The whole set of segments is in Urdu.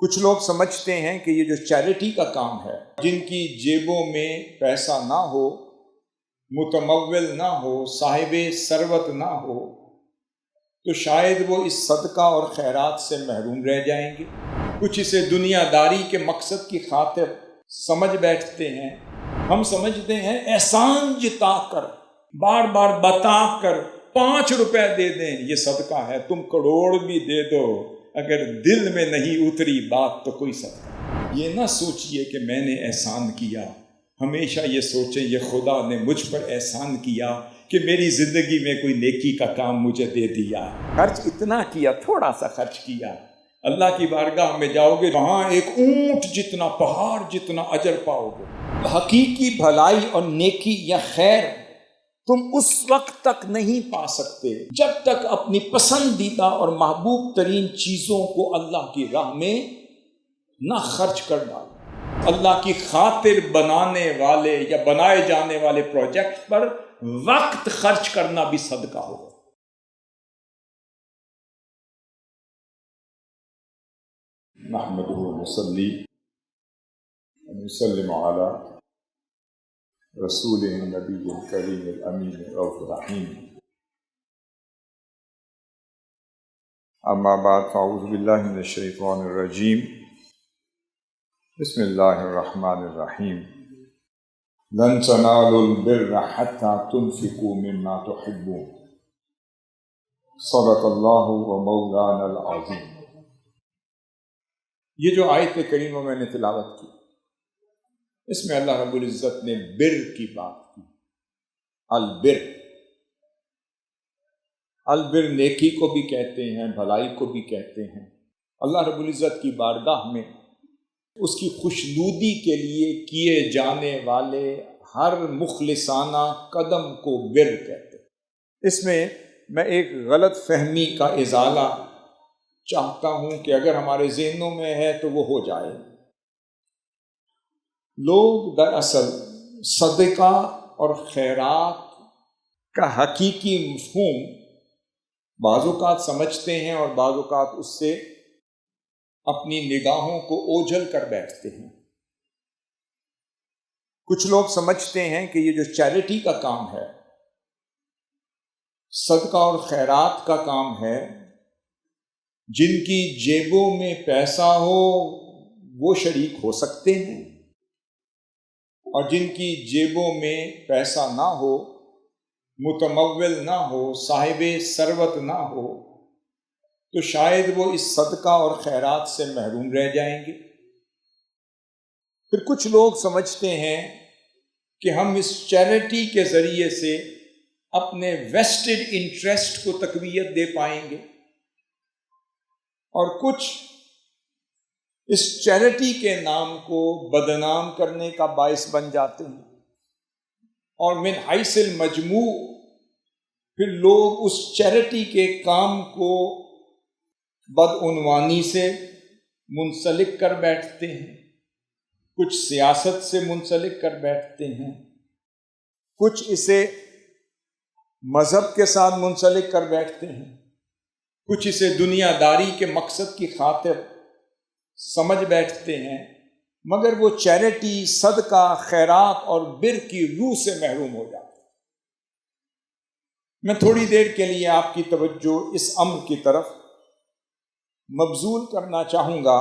کچھ لوگ سمجھتے ہیں کہ یہ جو چیریٹی کا کام ہے، جن کی جیبوں میں پیسہ نہ ہو، متمول نہ ہو، صاحب ثروت نہ ہو، تو شاید وہ اس صدقہ اور خیرات سے محروم رہ جائیں گے۔ کچھ اسے دنیا داری کے مقصد کی خاطر سمجھ بیٹھتے ہیں۔ ہم سمجھتے ہیں احسان جتا کر، بار بار بتا کر 5 روپے دے دیں یہ صدقہ ہے، تم کروڑ بھی دے دو، اگر دل میں نہیں اتری بات تو کوئی صدقہ۔ یہ نہ سوچئے کہ میں نے احسان کیا، ہمیشہ یہ سوچیں یہ خدا نے مجھ پر احسان کیا کہ میری زندگی میں کوئی نیکی کا کام مجھے دے دیا۔ خرچ اتنا کیا، تھوڑا سا خرچ کیا، اللہ کی بارگاہ میں جاؤ گے وہاں ایک اونٹ جتنا، پہاڑ جتنا اجر پاؤ گے۔ حقیقی بھلائی اور نیکی یا خیر تم اس وقت تک نہیں پا سکتے جب تک اپنی پسندیدہ اور محبوب ترین چیزوں کو اللہ کی راہ میں نہ خرچ کر ڈالو۔ اللہ کی خاطر بنانے والے یا بنائے جانے والے پروجیکٹ پر وقت خرچ کرنا بھی صدقہ ہوگا۔ نحمدہ ونصلی ونسلم علی رسول النبی الکریم الامین الرؤوف الرحیم، اما بعد فاعوذ باللہ من الشیطان الرجیم، بسم اللہ الرحمن الرحیم۔ لن تنالوا البر حتی تنفقوا مما تحبون، صدق اللہ ومولانا العظیم۔ یہ جو آیت کریمہ میں نے تلاوت کی، اس میں اللہ رب العزت نے بر کی بات کی۔ البر، البر نیکی کو بھی کہتے ہیں، بھلائی کو بھی کہتے ہیں۔ اللہ رب العزت کی بارگاہ میں اس کی خوشنودی کے لیے کیے جانے والے ہر مخلصانہ قدم کو بر کہتے ہیں۔ اس میں ایک غلط فہمی کا ازالہ چاہتا ہوں کہ اگر ہمارے ذہنوں میں ہے تو وہ ہو جائے۔ لوگ دراصل صدقہ اور خیرات کا حقیقی مفہوم بعض اوقات سمجھتے ہیں اور بعض اوقات اس سے اپنی نگاہوں کو اوجھل کر بیٹھتے ہیں۔ کچھ لوگ سمجھتے ہیں کہ یہ جو چیریٹی کا کام ہے، صدقہ اور خیرات کا کام ہے، جن کی جیبوں میں پیسہ ہو وہ شریک ہو سکتے ہیں، اور جن کی جیبوں میں پیسہ نہ ہو، متمول نہ ہو، صاحب ثروت نہ ہو، تو شاید وہ اس صدقہ اور خیرات سے محروم رہ جائیں گے۔ پھر کچھ لوگ سمجھتے ہیں کہ ہم اس چیریٹی کے ذریعے سے اپنے ویسٹڈ انٹرسٹ کو تقویت دے پائیں گے، اور کچھ اس چیریٹی کے نام کو بدنام کرنے کا باعث بن جاتے ہیں، اور من حیث المجموع پھر لوگ اس چیریٹی کے کام کو بدعنوانی سے منسلک کر بیٹھتے ہیں، کچھ سیاست سے منسلک کر بیٹھتے ہیں، کچھ اسے مذہب کے ساتھ منسلک کر بیٹھتے ہیں، کچھ اسے دنیا داری کے مقصد کی خاطر سمجھ بیٹھتے ہیں، مگر وہ چیریٹی، صدقہ، خیرات اور بر کی روح سے محروم ہو جاتے ہیں۔ میں تھوڑی دیر کے لیے آپ کی توجہ اس امر کی طرف مبذول کرنا چاہوں گا،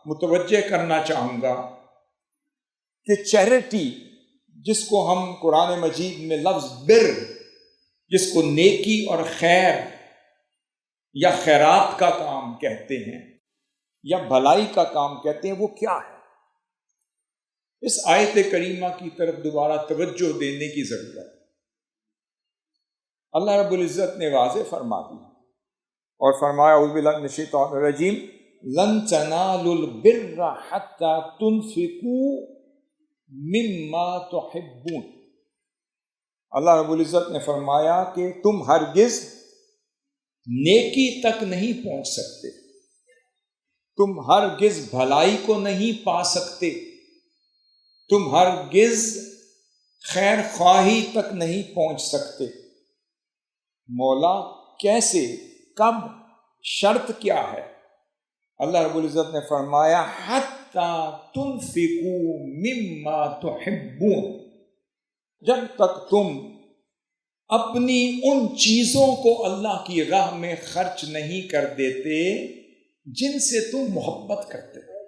متوجہ کرنا چاہوں گا کہ چیریٹی، جس کو ہم قرآن مجید میں لفظ بر، جس کو نیکی اور خیر یا خیرات کا کام کہتے ہیں یا بھلائی کا کام کہتے ہیں، وہ کیا ہے؟ اس آیت کریمہ کی طرف دوبارہ توجہ دینے کی ضرورت ہے۔ اللہ رب العزت نے واضح فرما دی اور فرمایا اعوذ باللہ من الشیطان الرجیم، لن تنالوا البر حتی تنفقوا مما تحبون۔ اللہ رب العزت نے فرمایا کہ تم ہرگز نیکی تک نہیں پہنچ سکتے، تم ہرگز بھلائی کو نہیں پا سکتے، تم ہرگز خیر خواہی تک نہیں پہنچ سکتے۔ مولا کیسے، کب، شرط کیا ہے؟ اللہ رب العزت نے فرمایا حتی تنفقوا مما تحبون، جب تک تم اپنی ان چیزوں کو اللہ کی راہ میں خرچ نہیں کر دیتے جن سے تم محبت کرتے ہو۔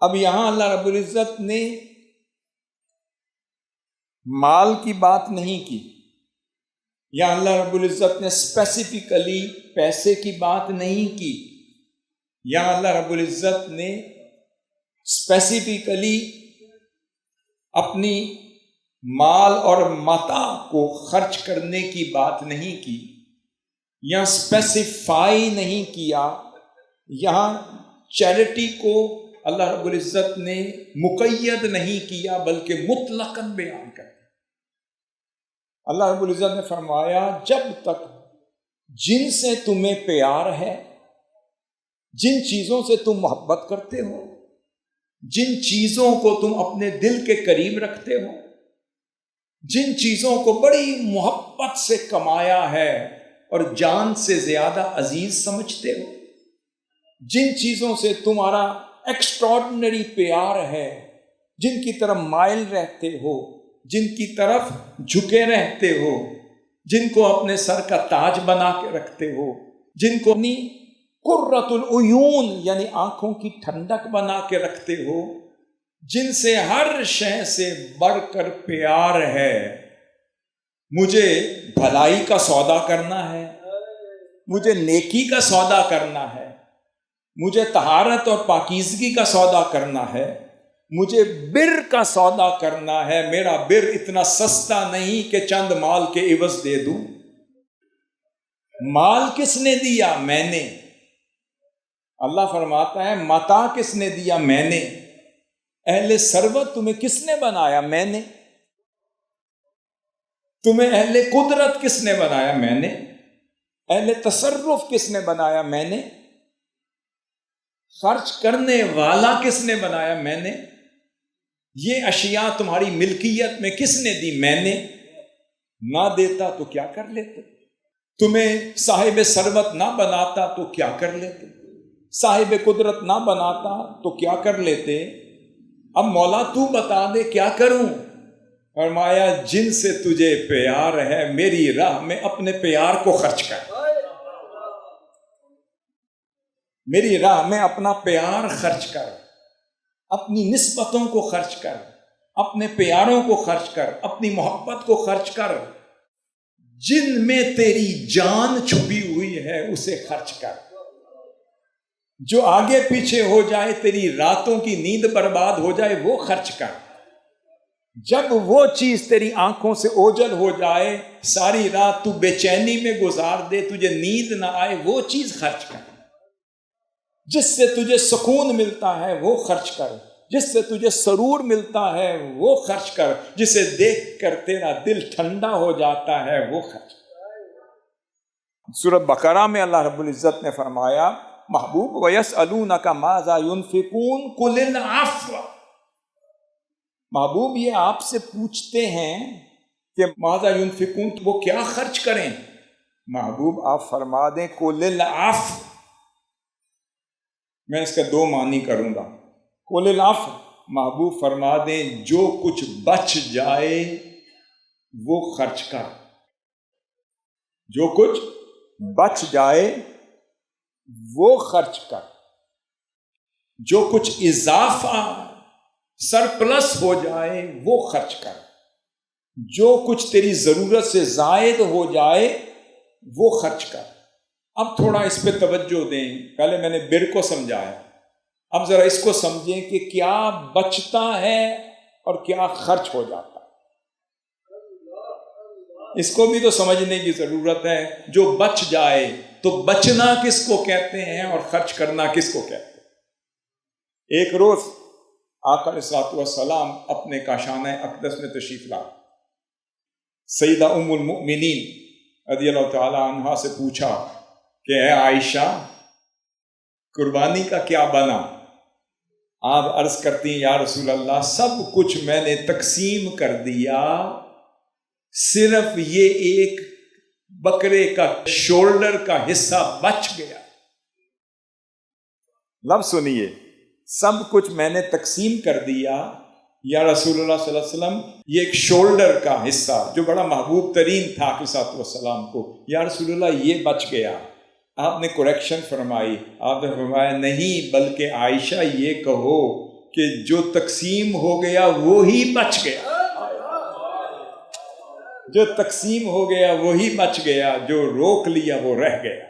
اب یہاں اللہ رب العزت نے مال کی بات نہیں کی، یا اللہ رب العزت نے اسپیسیفکلی پیسے کی بات نہیں کی، یا اللہ رب العزت نے اسپیسیفکلی اپنی مال اور متاع کو خرچ کرنے کی بات نہیں کی، یا اسپیسیفائی نہیں کیا۔ یہاں چیریٹی کو اللہ رب العزت نے مقید نہیں کیا بلکہ مطلقاً بیان کر دیا۔ اللہ رب العزت نے فرمایا جب تک جن سے تمہیں پیار ہے، جن چیزوں سے تم محبت کرتے ہو، جن چیزوں کو تم اپنے دل کے قریب رکھتے ہو، جن چیزوں کو بڑی محبت سے کمایا ہے اور جان سے زیادہ عزیز سمجھتے ہو، جن چیزوں سے تمہارا ایکسٹراڈنری پیار ہے، جن کی طرف مائل رہتے ہو، جن کی طرف جھکے رہتے ہو، جن کو اپنے سر کا تاج بنا کے رکھتے ہو، جن کو اپنی قرۃ العیون یعنی آنکھوں کی ٹھنڈک بنا کے رکھتے ہو، جن سے ہر شے سے بڑھ کر پیار ہے۔ مجھے بھلائی کا سودا کرنا ہے، مجھے نیکی کا سودا کرنا ہے، مجھے طہارت اور پاکیزگی کا سودا کرنا ہے، مجھے بر کا سودا کرنا ہے۔ میرا بر اتنا سستا نہیں کہ چند مال کے عوض دے دوں۔ مال کس نے دیا؟ میں نے۔ اللہ فرماتا ہے متاع کس نے دیا؟ میں نے۔ اہل ثروت تمہیں کس نے بنایا؟ میں نے۔ تمہیں اہل قدرت کس نے بنایا؟ میں نے۔ اہل تصرف کس نے بنایا؟ میں نے۔ خرچ کرنے والا کس نے بنایا؟ میں نے۔ یہ اشیاء تمہاری ملکیت میں کس نے دی؟ میں نے۔ نہ دیتا تو کیا کر لیتے؟ تمہیں صاحب ثروت نہ بناتا تو کیا کر لیتے؟ صاحب قدرت نہ بناتا تو کیا کر لیتے؟ اب مولا تو بتا دے کیا کروں؟ فرمایا جن سے تجھے پیار ہے میری راہ میں اپنے پیار کو خرچ کر، میری راہ میں اپنا پیار خرچ کر، اپنی نسبتوں کو خرچ کر، اپنے پیاروں کو خرچ کر، اپنی محبت کو خرچ کر، جن میں تیری جان چھپی ہوئی ہے اسے خرچ کر۔ جو آگے پیچھے ہو جائے، تیری راتوں کی نیند برباد ہو جائے، وہ خرچ کر۔ جب وہ چیز تیری آنکھوں سے اوجھل ہو جائے، ساری رات تو بے چینی میں گزار دے، تجھے نیند نہ آئے، وہ چیز خرچ کر۔ جس سے تجھے سکون ملتا ہے وہ خرچ کر، جس سے تجھے سرور ملتا ہے وہ خرچ کر، جسے دیکھ کر تیرا دل ٹھنڈا ہو جاتا ہے وہ خرچ کر۔ سورۃ بقرہ میں اللہ رب العزت نے فرمایا محبوب وَيَسْأَلُونَكَ مَاذَا يُنْفِقُونَ قُلِ الْعَفْوَ، محبوب یہ آپ سے پوچھتے ہیں کہ ماذا ينفقون، وہ کیا خرچ کریں؟ محبوب آپ فرما دیں قُلِ الْعَفْوَ۔ میں اس کا دو معنی کروں گا۔ قُلِ الْعَفْوَ، محبوب فرما دیں جو کچھ بچ جائے وہ خرچ کر، جو کچھ بچ جائے وہ خرچ کر، جو کچھ اضافہ سرپلس ہو جائے وہ خرچ کر، جو کچھ تیری ضرورت سے زائد ہو جائے وہ خرچ کر۔ اب تھوڑا اس پہ توجہ دیں، پہلے میں نے بر کو سمجھایا، اب ذرا اس کو سمجھیں کہ کیا بچتا ہے اور کیا خرچ ہو جاتا ہے۔ اس کو بھی تو سمجھنے کی ضرورت ہے۔ جو بچ جائے تو بچنا کس کو کہتے ہیں اور خرچ کرنا کس کو کہتے ہیں؟ ایک روز آقا علیہ الصلوۃ والسلام اپنے کاشانہ اقدس میں تشریف لائے۔ سیدہ ام المؤمنین رضی اللہ تعالی عنہا سے پوچھا کہ اے عائشہ قربانی کا کیا بنا؟ آپ عرض کرتی ہیں یا رسول اللہ سب کچھ میں نے تقسیم کر دیا، صرف یہ ایک بکرے کا شولڈر کا حصہ بچ گیا، لفظ سنیے، سب کچھ میں نے تقسیم کر دیا یا رسول اللہ صلی اللہ علیہ وسلم، یہ ایک شولڈر کا حصہ جو بڑا محبوب ترین تھا علیہ الصلوۃ والسلام کو، یا رسول اللہ یہ بچ گیا۔ آپ نے کریکشن فرمائی، آپ نے فرمایا نہیں، بلکہ عائشہ یہ کہو کہ جو تقسیم ہو گیا وہی بچ گیا، جو تقسیم ہو گیا وہی بچ گیا، جو روک لیا وہ رہ گیا۔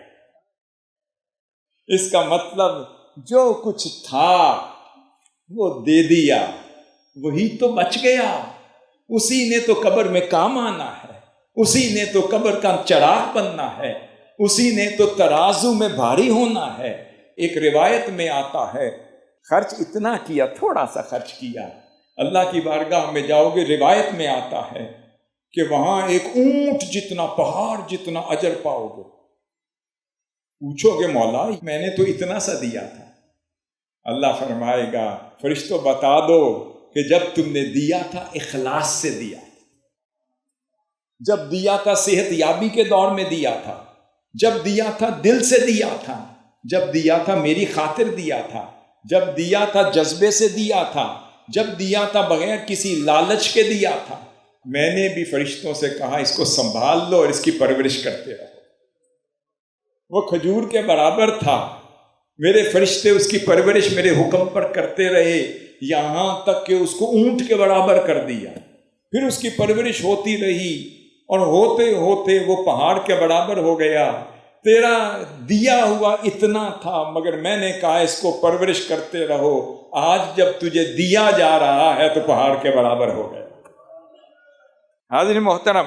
اس کا مطلب جو کچھ تھا وہ دے دیا، وہی تو بچ گیا، اسی نے تو قبر میں کام آنا ہے، اسی نے تو قبر کا چراغ بننا ہے، اسی نے تو ترازو میں بھاری ہونا ہے۔ ایک روایت میں آتا ہے خرچ اتنا کیا، تھوڑا سا خرچ کیا، اللہ کی بارگاہ میں جاؤ گے، روایت میں آتا ہے کہ وہاں ایک اونٹ جتنا، پہاڑ جتنا اجر پاؤ گے۔ پوچھو گے مولا میں نے تو اتنا سا دیا تھا، اللہ فرمائے گا فرشتوں بتا دو کہ جب تم نے دیا تھا اخلاص سے دیا، جب دیا تھا صحت یابی کے دور میں دیا تھا، جب دیا تھا دل سے دیا تھا، جب دیا تھا میری خاطر دیا تھا، جب دیا تھا جذبے سے دیا تھا، جب دیا تھا بغیر کسی لالچ کے دیا تھا۔ میں نے بھی فرشتوں سے کہا اس کو سنبھال لو اور اس کی پرورش کرتے رہو۔ وہ کھجور کے برابر تھا، میرے فرشتے اس کی پرورش میرے حکم پر کرتے رہے، یہاں تک کہ اس کو اونٹ کے برابر کر دیا۔ پھر اس کی پرورش ہوتی رہی اور ہوتے ہوتے وہ پہاڑ کے برابر ہو گیا۔ تیرا دیا ہوا اتنا تھا، مگر میں نے کہا اس کو پرورش کرتے رہو، آج جب تجھے دیا جا رہا ہے تو پہاڑ کے برابر ہو گیا۔ حاضرین محترم،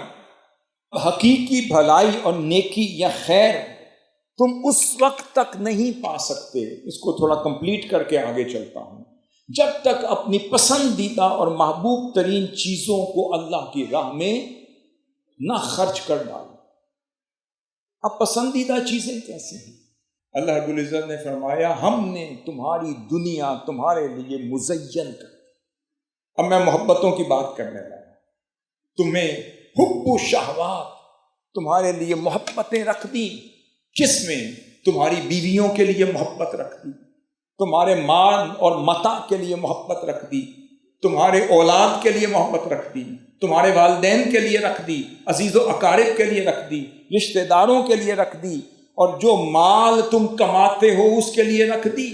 حقیقی بھلائی اور نیکی یا خیر تم اس وقت تک نہیں پا سکتے، اس کو تھوڑا کمپلیٹ کر کے آگے چلتا ہوں، جب تک اپنی پسندیدہ اور محبوب ترین چیزوں کو اللہ کی راہ میں نہ خرچ کر ڈالو۔ اب پسندیدہ چیزیں کیسی ہیں؟ اللہ رب العزت نے فرمایا ہم نے تمہاری دنیا تمہارے لیے مزین کر دی۔ اب میں محبتوں کی بات کرنے لگا، تمہیں حب و شہوات، تمہارے لیے محبتیں رکھ دی۔ کس میں؟ تمہاری بیویوں کے لیے محبت رکھ دی، تمہارے مال اور متاع کے لیے محبت رکھ دی، تمہارے اولاد کے لیے محبت رکھ دی، تمہارے والدین کے لیے رکھ دی، عزیز و اقارب کے لیے رکھ دی، رشتہ داروں کے لیے رکھ دی، اور جو مال تم کماتے ہو اس کے لیے رکھ دی،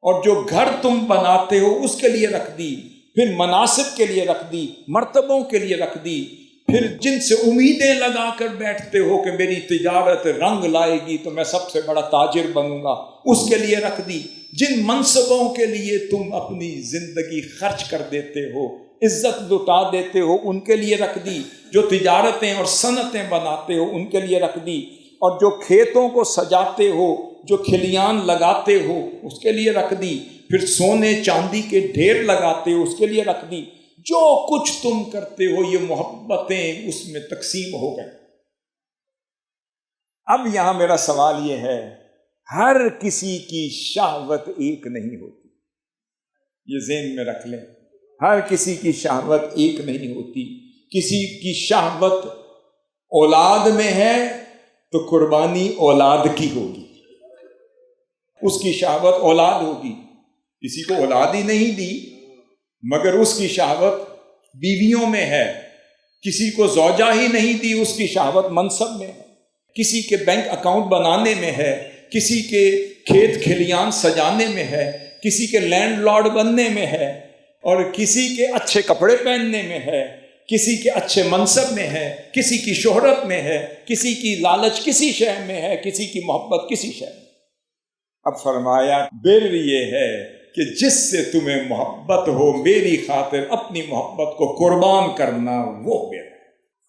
اور جو گھر تم بناتے ہو اس کے لیے رکھ دی، پھر مناصب کے لیے رکھ دی، مرتبوں کے لیے رکھ دی، پھر جن سے امیدیں لگا کر بیٹھتے ہو کہ میری تجارت رنگ لائے گی تو میں سب سے بڑا تاجر بنوں گا، اس کے لیے رکھ دی، جن منصبوں کے لیے تم اپنی زندگی خرچ کر دیتے ہو، عزت لٹا دیتے ہو، ان کے لیے رکھ دی، جو تجارتیں اور صنعتیں بناتے ہو ان کے لیے رکھ دی، اور جو کھیتوں کو سجاتے ہو، جو کھلیان لگاتے ہو اس کے لیے رکھ دی، پھر سونے چاندی کے ڈھیر لگاتے ہو اس کے لیے رکھ دی۔ جو کچھ تم کرتے ہو یہ محبتیں اس میں تقسیم ہو گئے۔ اب یہاں میرا سوال یہ ہے، ہر کسی کی شہوت ایک نہیں ہوتی، یہ ذہن میں رکھ لیں، ہر کسی کی شہوت ایک نہیں ہوتی۔ کسی کی شہوت اولاد میں ہے تو قربانی اولاد کی ہوگی، اس کی شہوت اولاد ہوگی۔ کسی کو اولاد ہی نہیں دی مگر اس کی شہوت بیویوں میں ہے، کسی کو زوجہ ہی نہیں دی اس کی شہوت منصب میں ہے، کسی کے بینک اکاؤنٹ بنانے میں ہے، کسی کے کھیت کھلیان سجانے میں ہے، کسی کے لینڈ لارڈ بننے میں ہے، اور کسی کے اچھے کپڑے پہننے میں ہے، کسی کے اچھے منصب میں ہے، کسی کی شہرت میں ہے، کسی کی لالچ کسی شے میں ہے، کسی کی محبت کسی شے میں۔ اب فرمایا بر یہ ہے کہ جس سے تمہیں محبت ہو میری خاطر اپنی محبت کو قربان کرنا، وہ بر ہے۔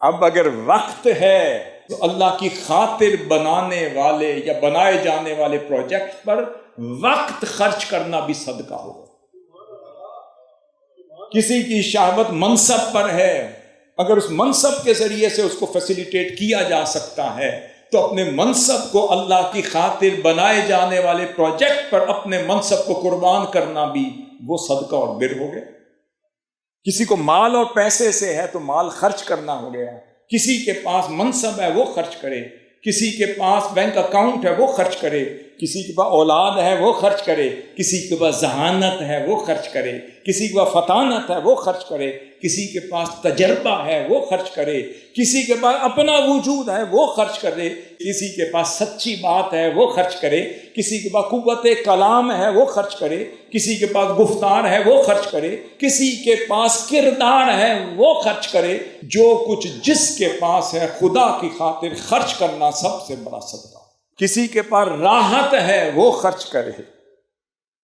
اب اگر وقت ہے تو اللہ کی خاطر بنانے والے یا بنائے جانے والے پروجیکٹ پر وقت خرچ کرنا بھی صدقہ ہوگا۔ کسی کی شہوت منصب پر ہے، اگر اس منصب کے ذریعے سے اس کو فیسیلیٹیٹ کیا جا سکتا ہے تو اپنے منصب کو اللہ کی خاطر بنائے جانے والے پروجیکٹ پر اپنے منصب کو قربان کرنا بھی وہ صدقہ اور بر ہو گیا۔ کسی کو مال اور پیسے سے ہے تو مال خرچ کرنا ہو گیا، کسی کے پاس منصب ہے وہ خرچ کرے، کسی کے پاس بینک اکاؤنٹ ہے وہ خرچ کرے، کسی کے پاس اولاد ہے وہ خرچ کرے، کسی کے پاس ذہانت ہے وہ خرچ کرے، کسی کے پاس فطانت ہے وہ خرچ کرے، کسی کے پاس تجربہ ہے وہ خرچ کرے، کسی کے پاس اپنا وجود ہے وہ خرچ کرے، کسی کے پاس سچی بات ہے وہ خرچ کرے، کسی کے پاس قوت کلام ہے وہ خرچ کرے، کسی کے پاس گفتار ہے وہ خرچ کرے، کسی کے پاس کردار ہے وہ خرچ کرے۔ جو کچھ جس کے پاس ہے خدا کی خاطر خرچ کرنا سب سے بڑا صدقہ۔ کسی کے پاس راحت ہے وہ خرچ کرے،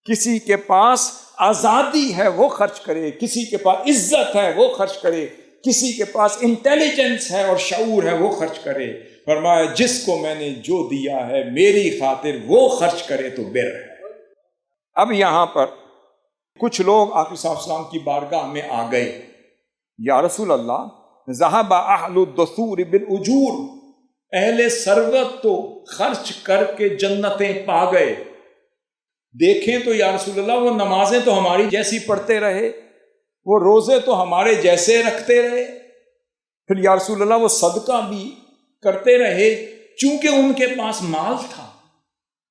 کسی کے پاس آزادی ہے وہ خرچ کرے، کسی کے پاس عزت ہے وہ خرچ کرے، کسی کے پاس انٹیلیجنس ہے اور شعور ہے وہ خرچ کرے۔ فرمایا جس کو میں نے جو دیا ہے میری خاطر وہ خرچ کرے تو بر ہے۔ اب یہاں پر کچھ لوگ آقا صلی اللہ علیہ وسلم کی بارگاہ میں آ گئے، یا رسول اللہ ذہب اہل الدثور بالاجور، اہل ثروت تو خرچ کر کے جنتیں پا گئے، دیکھیں تو یا رسول اللہ وہ نمازیں تو ہماری جیسی پڑھتے رہے، وہ روزے تو ہمارے جیسے رکھتے رہے، پھر یا رسول اللہ وہ صدقہ بھی کرتے رہے، چونکہ ان کے پاس مال تھا۔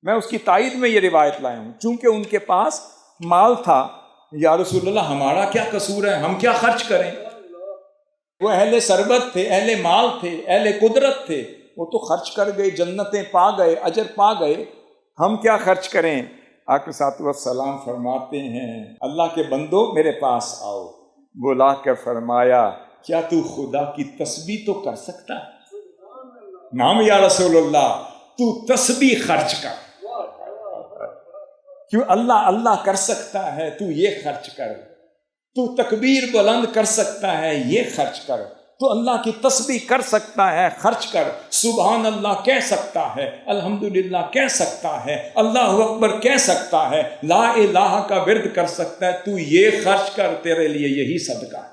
میں اس کی تائید میں یہ روایت لایا ہوں، چونکہ ان کے پاس مال تھا۔ یا رسول اللہ ہمارا کیا قصور ہے، ہم کیا خرچ کریں؟ وہ اہل ثروت تھے، اہل مال تھے، اہل قدرت تھے، وہ تو خرچ کر گئے، جنتیں پا گئے، اجر پا گئے، ہم کیا خرچ کریں؟ آقا صلی اللہ علیہ وسلم فرماتے ہیں اللہ کے بندو میرے پاس آؤ۔ بلا کر فرمایا کیا تو خدا کی تسبیح تو کر سکتا ہے؟ نام یا رسول اللہ تو تسبیح خرچ کر، کیوں اللہ اللہ کر سکتا ہے تو یہ خرچ کر، تو تکبیر بلند کر سکتا ہے یہ خرچ کر، تو اللہ کی تسبیح کر سکتا ہے خرچ کر، سبحان اللہ کہہ سکتا ہے، الحمدللہ کہہ سکتا ہے، اللہ اکبر کہہ سکتا ہے، لا الہ کا ورد کر سکتا ہے، تو یہ خرچ کر، تیرے لیے یہی صدقہ ہے۔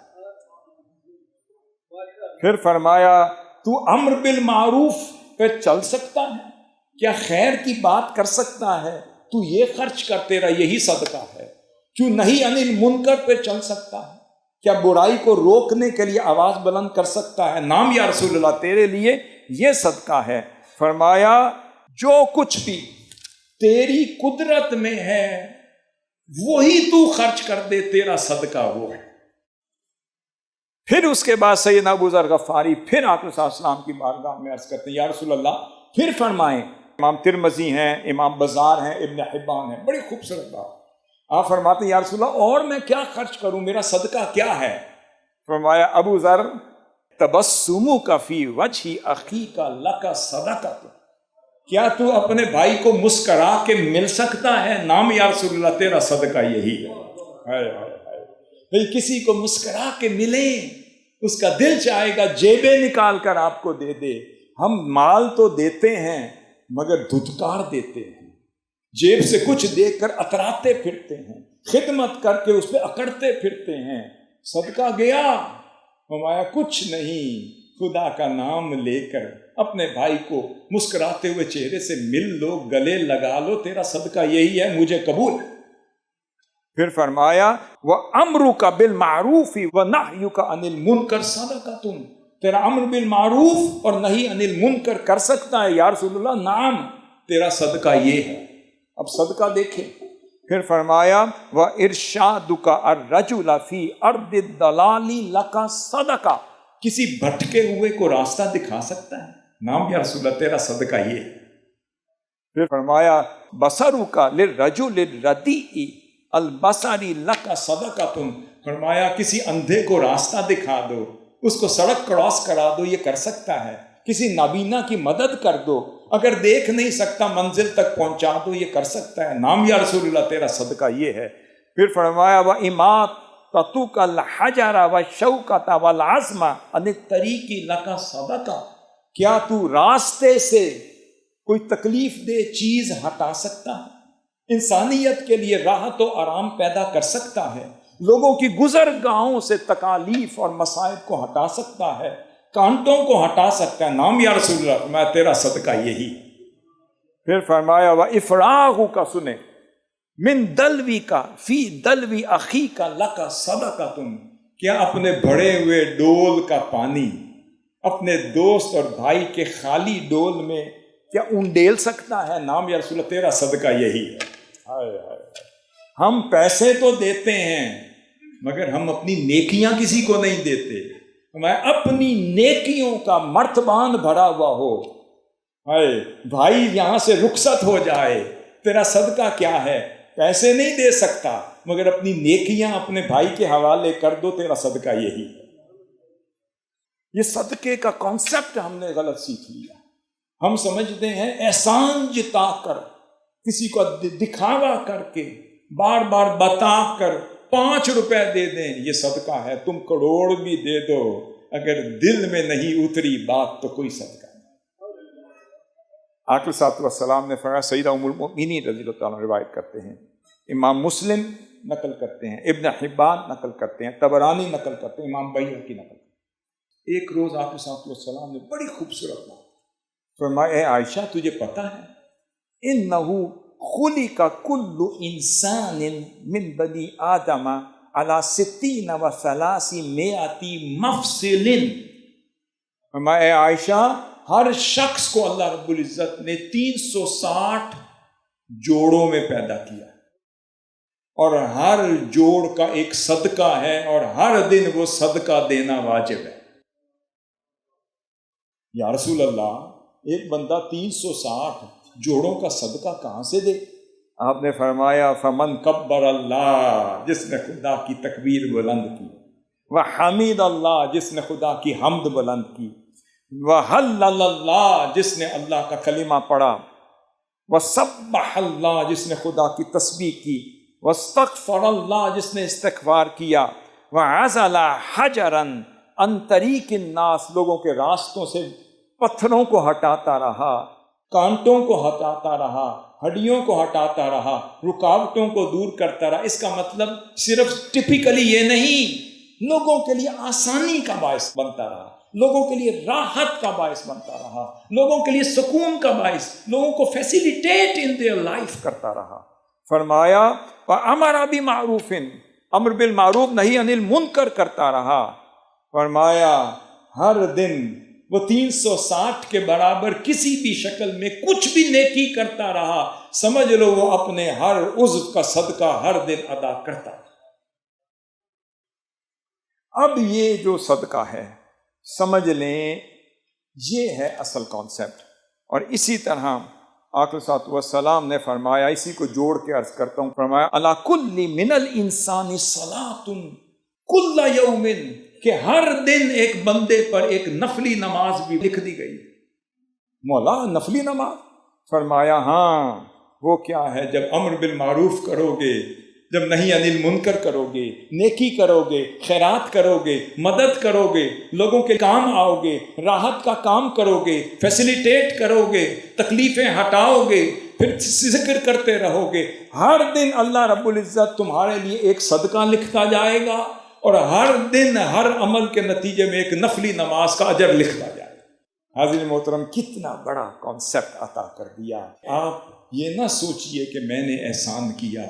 پھر فرمایا تو امر بالمعروف پہ چل سکتا ہے، کیا خیر کی بات کر سکتا ہے، تو یہ خرچ کر، تیرا یہی صدقہ ہے۔ کیوں نہیں عن المنکر پہ چل سکتا ہے، کیا برائی کو روکنے کے لیے آواز بلند کر سکتا ہے، نام یا رسول اللہ تیرے لیے یہ صدقہ ہے۔ فرمایا جو کچھ بھی تیری قدرت میں ہے وہی تو خرچ کر دے، تیرا صدقہ وہ ہے۔ پھر اس کے بعد سیدنا ابو ذر غفاری پھر آقا صلی اللہ علیہ وسلم کی بارگاہ میں عرض کرتے ہیں یا رسول اللہ پھر فرمائیں۔ امام ترمذی ہیں، امام بزار ہیں، ابن حبان ہیں، بڑی خوبصورت بات۔ آپ فرماتے ہیں یا رسول اللہ اور میں کیا خرچ کروں، میرا صدقہ کیا ہے؟ فرمایا ابو ذر تبسمک فی وجہ اخیک لک صدقہ، کیا تو اپنے بھائی کو مسکرا کے مل سکتا ہے، نام یا رسول اللہ تیرا صدقہ یہی ہے۔ کسی کو مسکرا کے ملیں، اس کا دل چاہے گا جیبیں نکال کر آپ کو دے دے۔ ہم مال تو دیتے ہیں مگر دھتکار دیتے ہیں، جیب سے کچھ دے کر اتراتے پھرتے ہیں، خدمت کر کے اس پہ اکڑتے پھرتے ہیں، صدقہ گیا فرمایا کچھ نہیں، خدا کا نام لے کر اپنے بھائی کو مسکراتے ہوئے چہرے سے مل لو، گلے لگا لو، تیرا صدقہ یہی ہے، مجھے قبول۔ پھر فرمایا وَأَمْرُكَ بِالْمَعْرُوفِ وَنَحْيُكَ عَنِ الْمُنْكَرِ صَدَقَةٌ، تیرا امر بالمعروف اور نہی عن المنکر کر سکتا ہے یا رسول اللہ، نعم تیرا صدقہ یہ ہے۔ اب صدقہ دیکھیں، پھر فرمایا وَإِرْشَادُكَ الرَّجُلَ فِي أَرْضِ الضَّلَالِ لَكَ صَدَقَةٌ، کسی بھٹکے ہوئے کو راستہ دکھا سکتا ہے، نام یا رسول اللہ تیرا صدقہ یہ ہے۔ پھر فرمایا بَصَرُكَ لِلرَّجُلِ الرَّدِيءِ الْبَصَرِ لَكَ صَدَقَةٌ، فرمایا کسی اندھے کو راستہ دکھا دو، اس کو سڑک کراس کرا دو، یہ کر سکتا ہے۔ کسی نابینا کی مدد کر دو، اگر دیکھ نہیں سکتا منزل تک پہنچا دو، یہ کر سکتا ہے، نام یا رسول اللہ تیرا صدقہ یہ ہے۔ پھر فرمایا وَإِمَاطَتُكَ الْحَجَرَ وَالشَّوْكَةَ وَالْعَزْمَ عَنِ الطَّرِيقِ لَكَ صَدَقَةٌ، کیا تو راستے سے کوئی تکلیف دہ چیز ہٹا سکتا ہے، انسانیت کے لیے راحت و آرام پیدا کر سکتا ہے، لوگوں کی گزرگاہوں سے تکالیف اور مصائب کو ہٹا سکتا ہے، کانٹوں کو ہٹا سکتا ہے، نام یا رسول اللہ میں تیرا صدقہ یہی۔ پھر فرمایا وَإِفْرَاغُكَ، سنیں، مِن دَلْوِكَ فِي دَلْوِ أَخِيكَ لَكَ صَدَقَةٌ، کیا اپنے بھرے ہوئے ڈول کا پانی اپنے دوست اور بھائی کے خالی ڈول میں کیا انڈیل سکتا ہے نام یا رسول اللہ تیرا صدقہ یہی ہے؟ ہائے ہائے، ہم پیسے تو دیتے ہیں مگر ہم اپنی نیکیاں کسی کو نہیں دیتے. میں اپنی نیکیوں کا مرتبان بھرا ہوا ہو، ہائے بھائی یہاں سے رخصت ہو جائے، تیرا صدقہ کیا ہے؟ پیسے نہیں دے سکتا مگر اپنی نیکیاں اپنے بھائی کے حوالے کر دو، تیرا صدقہ یہی ہے. یہ صدقے کا کانسیپٹ ہم نے غلط سیکھ لیا. ہم سمجھتے ہیں احسان جتا کر، کسی کو دکھاوا کر کے، بار بار بتا کر 5 روپے دے دیں یہ صدقہ ہے. تم کروڑ بھی دے دو اگر دل میں نہیں اتری بات تو کوئی صدقہ نہیں. آقا صلی اللہ علیہ وسلم نے فرمایا، سیدہ ام المؤمنین رضی اللہ تعالیٰ روایت کرتے ہیں، امام مسلم نقل کرتے ہیں، ابن حبان نقل کرتے ہیں، طبرانی نقل کرتے ہیں، امام بیہقی نقل کرتے ہیں. ایک روز آقا صلی اللہ علیہ وسلم نے بڑی خوبصورت بات فرمایا، اے عائشہ تجھے پتہ ہے انہو خلق کل انسان من بنی آدم علی 60 و 300 مفصل. فرمایا اے عائشہ ہر شخص کو اللہ رب العزت نے 360 جوڑوں میں پیدا کیا اور ہر جوڑ کا ایک صدقہ ہے اور ہر دن وہ صدقہ دینا واجب ہے. یا رسول اللہ ایک بندہ 360 جوڑوں کا صدقہ کہاں سے دے؟ آپ نے فرمایا فمن کبر اللہ، جس نے خدا کی تکبیر بلند کی، وحمید اللہ، جس نے خدا کی حمد بلند کی، وحلل اللہ، جس نے اللہ کا کلمہ پڑھا، وسبح اللہ، جس نے خدا کی تسبیح کی، واستغفر اللہ، جس نے استغفار کیا، وعزل حجرا عن طریق الناس، لوگوں کے راستوں سے پتھروں کو ہٹاتا رہا، کانٹوں کو ہٹاتا رہا، ہڈیوں کو ہٹاتا رہا، رکاوٹوں کو دور کرتا رہا. اس کا مطلب صرف ٹپیکلی یہ نہیں، لوگوں کے لیے آسانی کا باعث بنتا رہا، لوگوں کے لیے راحت کا باعث بنتا رہا، لوگوں کے لیے سکون کا باعث، لوگوں کو فیسیلیٹیٹ ان دیئر لائف کرتا رہا. فرمایا وَأَمَرَ بِمَعْرُوفٍ، امر بالمعروف نہی عن المنکر کرتا رہا. فرمایا ہر دن وہ 360 کے برابر کسی بھی شکل میں کچھ بھی نیکی کرتا رہا، سمجھ لو وہ اپنے ہر عضو کا صدقہ ہر دن ادا کرتا. اب یہ جو صدقہ ہے سمجھ لیں یہ ہے اصل کانسیپٹ. اور اسی طرح آقا صلی اللہ علیہ وسلم نے فرمایا، اسی کو جوڑ کے عرض کرتا ہوں، فرمایا علی کل من الانسان صلاۃ کل یوم، کہ ہر دن ایک بندے پر ایک نفلی نماز بھی لکھ دی گئی. مولا نفلی نماز؟ فرمایا ہاں، وہ کیا ہے؟ جب امر بالمعروف کرو گے، جب نہی عن المنکر کرو گے، نیکی کرو گے، خیرات کرو گے، مدد کرو گے، لوگوں کے کام آؤ گے، راحت کا کام کرو گے، فیسیلیٹیٹ کرو گے، تکلیفیں ہٹاؤ گے، پھر ذکر کرتے رہو گے، ہر دن اللہ رب العزت تمہارے لیے ایک صدقہ لکھتا جائے گا اور ہر دن ہر عمل کے نتیجے میں ایک نفلی نماز کا اجر لکھتا جائے گا. حاضرین محترم، کتنا بڑا کانسیپٹ عطا کر دیا. آپ یہ نہ سوچئے کہ میں نے احسان کیا،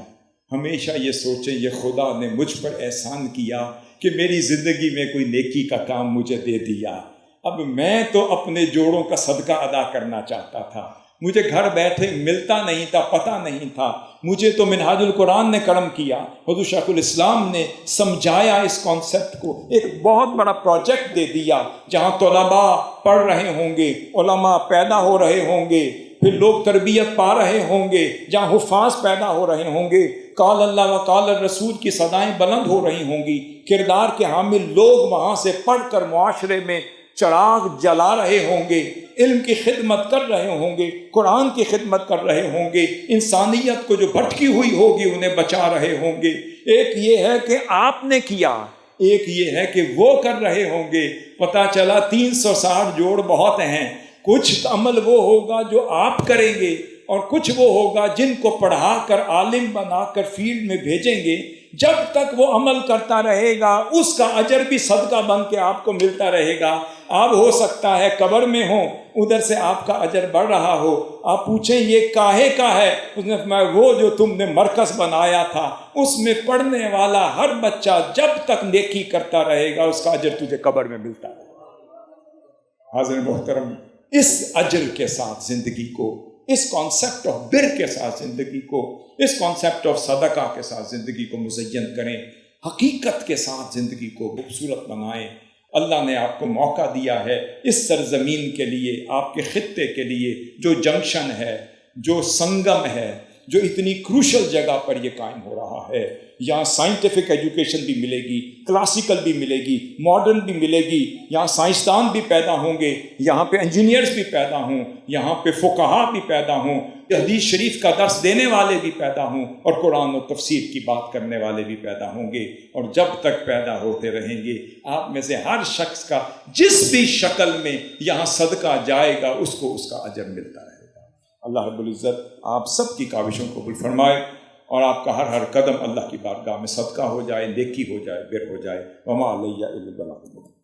ہمیشہ یہ سوچیں یہ خدا نے مجھ پر احسان کیا کہ میری زندگی میں کوئی نیکی کا کام مجھے دے دیا. اب میں تو اپنے جوڑوں کا صدقہ ادا کرنا چاہتا تھا، مجھے گھر بیٹھے ملتا نہیں تھا، پتہ نہیں تھا. مجھے تو منہاج القرآن نے کرم کیا، حضور شیخ الاسلام نے سمجھایا اس کانسیپٹ کو، ایک بہت بڑا پروجیکٹ دے دیا جہاں طلباء پڑھ رہے ہوں گے، علماء پیدا ہو رہے ہوں گے، پھر لوگ تربیت پا رہے ہوں گے، جہاں حفاظ پیدا ہو رہے ہوں گے، قال اللہ و قال الرسول کی صدائیں بلند ہو رہی ہوں گی، کردار کے حامل لوگ وہاں سے پڑھ کر معاشرے میں چراغ جلا رہے ہوں گے، علم کی خدمت کر رہے ہوں گے، قرآن کی خدمت کر رہے ہوں گے، انسانیت کو جو بھٹکی ہوئی ہوگی انہیں بچا رہے ہوں گے. ایک یہ ہے کہ آپ نے کیا، ایک یہ ہے کہ وہ کر رہے ہوں گے. پتہ چلا 360 جوڑ بہت ہیں، کچھ عمل وہ ہوگا جو آپ کریں گے اور کچھ وہ ہوگا جن کو پڑھا کر عالم بنا کر فیلڈ میں بھیجیں گے. جب تک وہ عمل کرتا رہے گا اس کا اجر بھی صدقہ بن کے آپ کو ملتا رہے گا. آپ ہو سکتا ہے قبر میں ہوں، ادھر سے آپ کا اجر بڑھ رہا ہو، آپ پوچھیں یہ کاہے کا ہے؟ اس نے فرمایا وہ جو تم نے مرکز بنایا تھا اس میں پڑھنے والا ہر بچہ جب تک نیکی کرتا رہے گا اس کا اجر تجھے قبر میں ملتا ہے. حاضر محترم، اس اجر کے ساتھ زندگی کو، اس کانسیپٹ آف بر کے ساتھ زندگی کو، اس کانسیپٹ آف صدقہ کے ساتھ زندگی کو مزین کریں، حقیقت کے ساتھ زندگی کو خوبصورت بنائیں۔ اللہ نے آپ کو موقع دیا ہے اس سرزمین کے لیے، آپ کے خطے کے لیے، جو جنکشن ہے، جو سنگم ہے، جو اتنی کروشل جگہ پر یہ قائم ہو رہا ہے۔ یہاں سائنٹیفک ایجوکیشن بھی ملے گی، کلاسیکل بھی ملے گی، ماڈرن بھی ملے گی، یہاں سائنسدان بھی پیدا ہوں گے، یہاں پہ انجینئرز بھی پیدا ہوں، یہاں پہ فقہا بھی پیدا ہوں، حدیث شریف کا درس دینے والے بھی پیدا ہوں، اور قرآن و تفسیر کی بات کرنے والے بھی پیدا ہوں گے۔ اور جب تک پیدا ہوتے رہیں گے، آپ میں سے ہر شخص کا جس بھی شکل میں یہاں صدقہ جائے گا اس کو اس کا اجر ملتا رہے گا۔ اللہ رب العزت آپ سب کی کاوشوں کو قبول فرمائے، اور آپ کا ہر قدم اللہ کی بارگاہ میں صدقہ ہو جائے، نیکی ہو جائے، بر ہو جائے۔ وما علیہ الا البلاغ۔